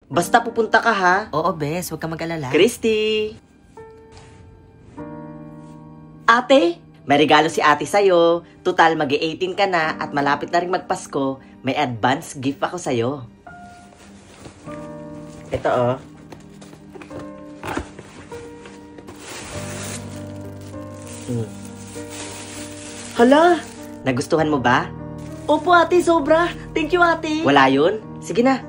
Basta pupunta ka ha. Oo, bes. Huwag ka mag-alala. Christy! Ate, may regalo si ate sa'yo. Total, mag-18 ka na at malapit na rin magpasko. May advance gift ako sa'yo. Ito oh. Hala, nagustuhan mo ba? Opo ate, sobra. Thank you ate. Wala yun? Sige na.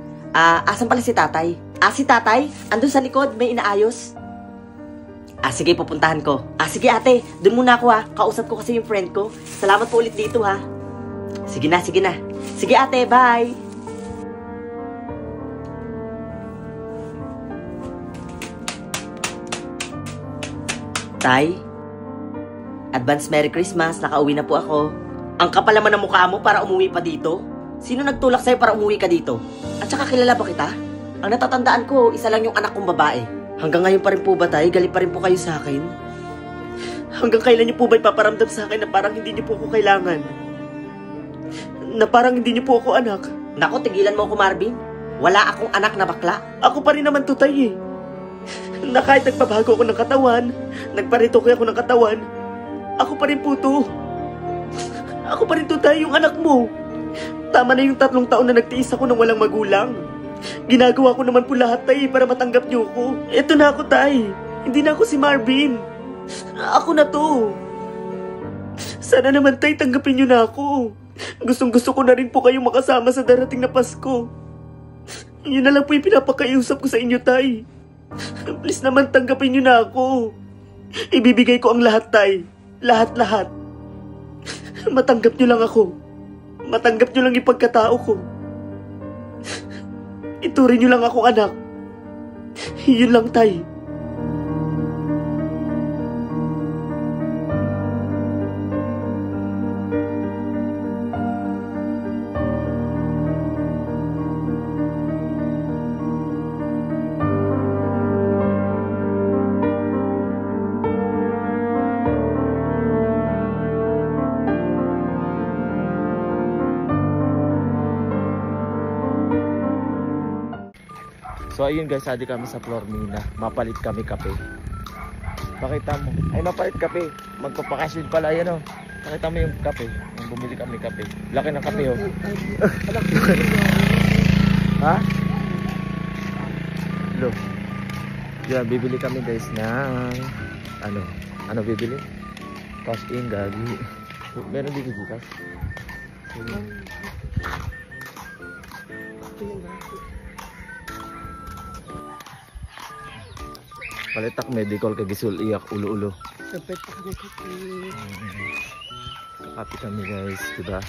Asan pala si tatay? Si tatay? Andun sa likod, may inaayos. Sige, pupuntahan ko. Sige ate, dun muna ako ha. Kausap ko kasi yung friend ko. Salamat po ulit dito ha. Sige na, sige na. Sige ate, bye. Tay, advance Merry Christmas. Nakauwi na po ako. Ang kapal naman ng mukha mo para umuwi pa dito. Sino nagtulak sa'yo para umuwi ka dito? At saka kilala ba kita? Ang natatandaan ko, isa lang yung anak kong babae. Hanggang ngayon pa rin po ba tayo? Galit pa rin po kayo sa akin? Hanggang kailan niyo po ba ipaparamdam sa akin na parang hindi niyo po ako kailangan? Na parang hindi niyo po ako anak? Nako, tigilan mo ako Marvin. Wala akong anak na bakla. Ako pa rin naman to tay eh. Na kahit nagbabago ako ng katawan, nagparitoke ako ng katawan, ako pa rin po to. Ako pa rin to tay, yung anak mo. Tama na yung 3 taon na nagtiis ako ng walang magulang. Ginagawa ko naman po lahat, tay, para matanggap niyo ko. Eto na ako, tay. Hindi na ako si Marvin. Ako na to. Sana naman, tay, tanggapin niyo na ako. Gustong-gusto ko na rin po kayong makasama sa darating na Pasko. Yun na lang po yung pinapakausap ko sa inyo, tay. Please naman, tanggapin niyo na ako. Ibibigay ko ang lahat, tay. Lahat-lahat. Matanggap niyo lang ako. Matanggap niyo lang yung pagkatao ko. Ituring niyo lang ako anak. Yun lang, tay. So ayun guys, adi kami sa Flormina. Mapalit kami kape. Pakita mo. Ay, mapalit kape. Magpapakasyon pala yan oh. Pakita mo yung kape. Yung bumili kami kape. Laki ng kape oh. Ha? Look. Yan, bibili kami guys ng ano bibili? Cash in, gagi. Meron dito bukas. Palitak medical kay gisul iyak ulo-ulo. Kakapi kami guys, diba?